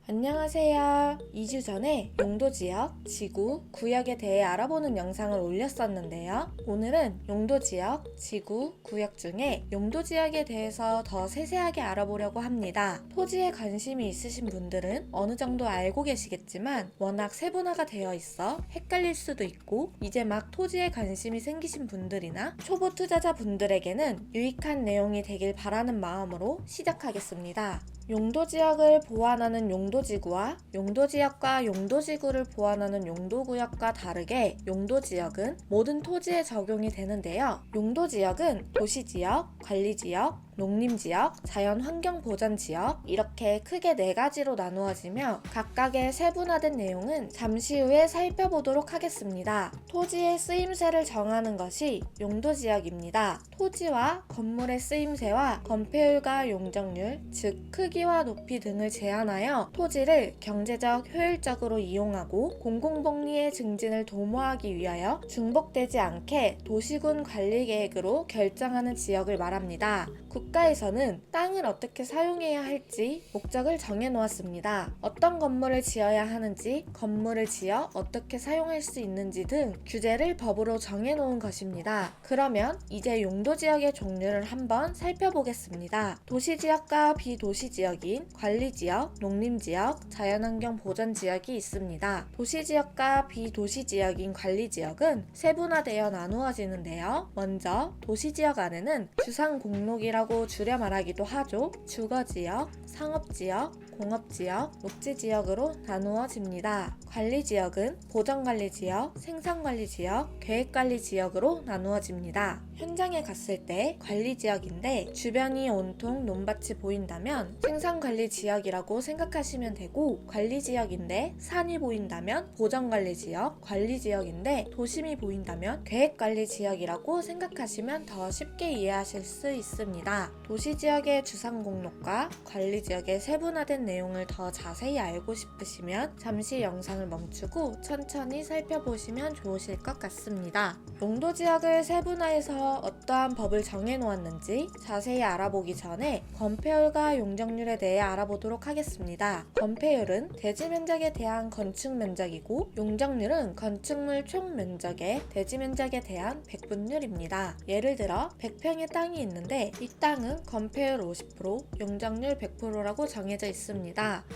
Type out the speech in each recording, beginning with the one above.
안녕하세요. 2주 전에 용도지역, 지구, 구역에 대해 알아보는 영상을 올렸었는데요. 오늘은 용도지역, 지구, 구역 중에 용도지역에 대해서 더 세세하게 알아보려고 합니다. 토지에 관심이 있으신 분들은 어느 정도 알고 계시겠지만 워낙 세분화가 되어 있어 헷갈릴 수도 있고 이제 막 토지에 관심이 생기신 분들이나 초보 투자자 분들에게는 유익한 내용이 되길 바라는 마음으로 시작하겠습니다. 용도지역을 보완하는 용도지구와 용도지역과 용도지구를 보완하는 용도구역과 다르게 용도지역은 모든 토지에 적용이 되는데요. 용도지역은 도시지역, 관리지역, 농림지역, 자연환경보전지역 이렇게 크게 4가지로 나누어지며 각각의 세분화된 내용은 잠시 후에 살펴보도록 하겠습니다. 토지의 쓰임새를 정하는 것이 용도지역입니다. 토지와 건물의 쓰임새와 건폐율과 용적률, 즉 크기와 높이 등을 제한하여 토지를 경제적 효율적으로 이용하고 공공복리의 증진을 도모하기 위하여 중복되지 않게 도시군 관리계획으로 결정하는 지역을 말합니다. 국가에서는 땅을 어떻게 사용해야 할지 목적을 정해 놓았습니다. 어떤 건물을 지어야 하는지, 건물을 지어 어떻게 사용할 수 있는지 등 규제를 법으로 정해 놓은 것입니다. 그러면 이제 용도지역의 종류를 한번 살펴보겠습니다. 도시지역과 비도시지역인 관리지역, 농림지역, 자연환경보전지역이 있습니다. 도시지역과 비도시지역인 관리지역은 세분화되어 나누어지는데요. 먼저 도시지역 안에는 주상공록이라고 줄여 말하기도 하죠. 주거지역, 상업지역, 공업지역, 녹지지역으로 나누어집니다. 관리지역은 보전관리지역, 생산관리지역, 계획관리지역으로 나누어집니다. 현장에 갔을 때 관리지역인데 주변이 온통 논밭이 보인다면 생산관리지역이라고 생각하시면 되고, 관리지역인데 산이 보인다면 보전관리지역, 관리지역인데 도심이 보인다면 계획관리지역이라고 생각하시면 더 쉽게 이해하실 수 있습니다. 도시지역의 주상공록과 관리지역의 세분화된 내용을 더 자세히 알고 싶으시면 잠시 영상을 멈추고 천천히 살펴보시면 좋으실 것 같습니다. 용도지역을 세분화해서 어떠한 법을 정해놓았는지 자세히 알아보기 전에 건폐율과 용적률에 대해 알아보도록 하겠습니다. 건폐율은 대지 면적에 대한 건축 면적이고 용적률은 건축물 총 면적의 대지 면적에 대한 백분율입니다. 예를 들어 100평의 땅이 있는데 이 땅은 건폐율 50%, 용적률 100%라고 정해져 있습니다.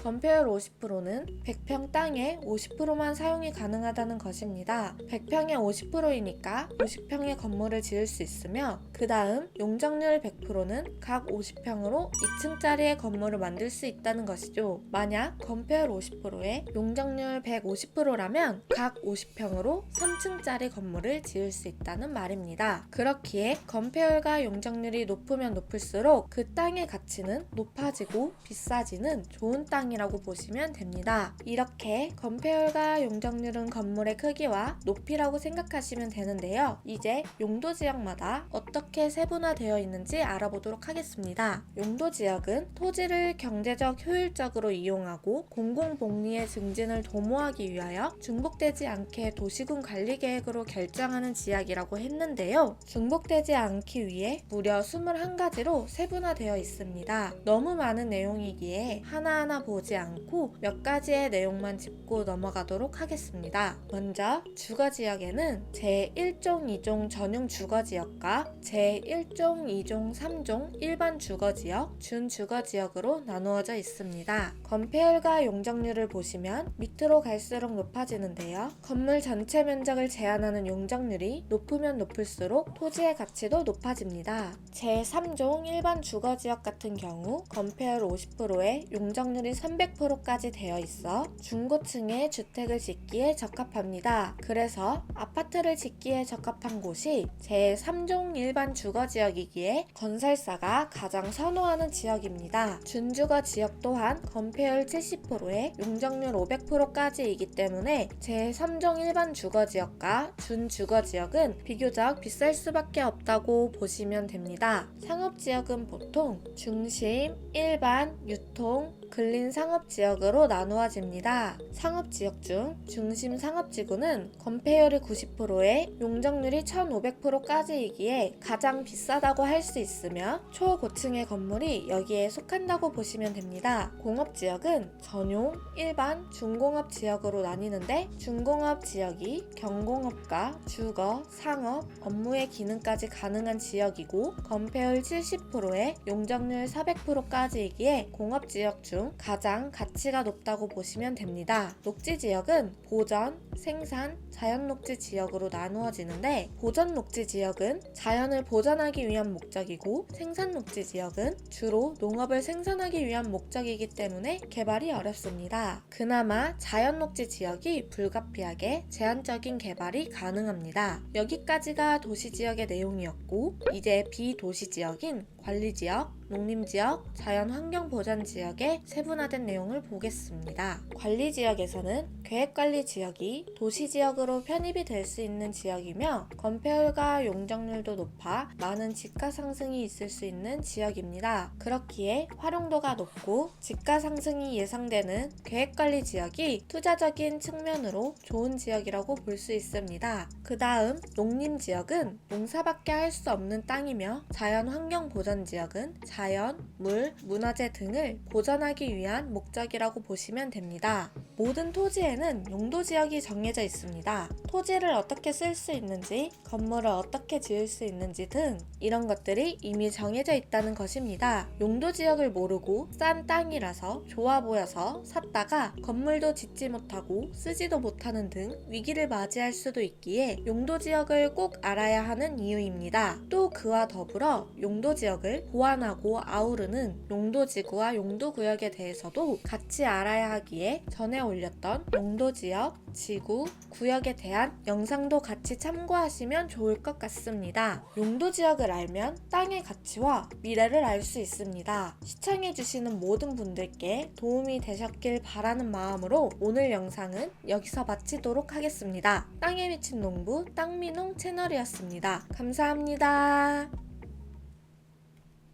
건폐율 50%는 100평 땅에 50%만 사용이 가능하다는 것입니다. 100평에 50%이니까 50평의 건물을 지을 수 있으며, 그 다음 용적률 100%는 각 50평으로 2층짜리의 건물을 만들 수 있다는 것이죠. 만약 건폐율 50%에 용적률 150%라면 각 50평으로 3층짜리 건물을 지을 수 있다는 말입니다. 그렇기에 건폐율과 용적률이 높으면 높을수록 그 땅의 가치는 높아지고 비싸지는 좋은 땅이라고 보시면 됩니다. 이렇게 건폐율과 용적률은 건물의 크기와 높이라고 생각하시면 되는데요. 이제 용도지역마다 어떻게 세분화되어 있는지 알아보도록 하겠습니다. 용도지역은 토지를 경제적 효율적으로 이용하고 공공복리의 증진을 도모하기 위하여 중복되지 않게 도시군 관리계획으로 결정하는 지역이라고 했는데요. 중복되지 않기 위해 무려 21가지로 세분화되어 있습니다. 너무 많은 내용이기에 하나하나 보지 않고 몇 가지의 내용만 짚고 넘어가도록 하겠습니다. 먼저 주거지역에는 제1종, 2종 전용 주거지역과 제1종, 2종, 3종 일반 주거지역, 준주거지역으로 나누어져 있습니다. 건폐율과 용적률을 보시면 밑으로 갈수록 높아지는데요. 건물 전체 면적을 제한하는 용적률이 높으면 높을수록 토지의 가치도 높아집니다. 제3종 일반 주거지역 같은 경우 건폐율 50%에 용적률이 300%까지 되어 있어 중고층의 주택을 짓기에 적합합니다. 그래서 아파트를 짓기에 적합한 곳이 제3종 일반 주거지역이기에 건설사가 가장 선호하는 지역입니다. 준주거 지역 또한 건폐율 70%에 용적률 500%까지이기 때문에 제3종 일반 주거지역과 준주거지역은 비교적 비쌀 수밖에 없다고 보시면 됩니다. 상업지역은 보통 중심, 일반, 유통, 근린 상업지역으로 나누어집니다. 상업지역 중 중심 상업지구는 건폐율이 90%에 용적률이 1500%까지이기에 가장 비싸다고 할 수 있으며 초고층의 건물이 여기에 속한다고 보시면 됩니다. 공업지역은 전용, 일반, 중공업 지역으로 나뉘는데 중공업 지역이 경공업과 주거, 상업, 업무의 기능까지 가능한 지역이고 건폐율 70%에 용적률 400%까지이기에 공업지역 중 가장 가치가 높다고 보시면 됩니다. 녹지지역은 보전, 생산, 자연녹지 지역으로 나누어지는데 보전녹지 지역은 자연을 보전하기 위한 목적이고 생산녹지 지역은 주로 농업을 생산하기 위한 목적이기 때문에 개발이 어렵습니다. 그나마 자연녹지 지역이 불가피하게 제한적인 개발이 가능합니다. 여기까지가 도시지역의 내용이었고 이제 비도시지역인 관리지역, 농림지역, 자연환경보전지역의 세분화된 내용을 보겠습니다. 관리지역에서는 계획관리지역이 도시지역으로 편입이 될 수 있는 지역이며 건폐율과 용적률도 높아 많은 집가 상승이 있을 수 있는 지역입니다. 그렇기에 활용도가 높고 집가 상승이 예상되는 계획관리지역이 투자적인 측면으로 좋은 지역이라고 볼 수 있습니다. 그 다음 농림지역은 농사밖에 할 수 없는 땅이며 자연환경보전지역은 자연, 물, 문화재 등을 보전하기 위한 목적이라고 보시면 됩니다. 모든 토지에는 용도지역이 정해져 있습니다. 토지를 어떻게 쓸 수 있는지, 건물을 어떻게 지을 수 있는지 등 이런 것들이 이미 정해져 있다는 것입니다. 용도지역을 모르고 싼 땅이라서 좋아 보여서 샀다가 건물도 짓지 못하고 쓰지도 못하는 등 위기를 맞이할 수도 있기에 용도지역을 꼭 알아야 하는 이유입니다. 또 그와 더불어 용도지역을 보완하고 아우르는 용도지구와 용도구역에 대해서도 같이 알아야 하기에 전에 올렸던 용도지역, 지구, 구역에 대한 영상도 같이 참고하시면 좋을 것 같습니다. 용도지역을 알면 땅의 가치와 미래를 알 수 있습니다. 시청해주시는 모든 분들께 도움이 되셨길 바라는 마음으로 오늘 영상은 여기서 마치도록 하겠습니다. 땅에 미친 농부 땅미농 채널이었습니다. 감사합니다.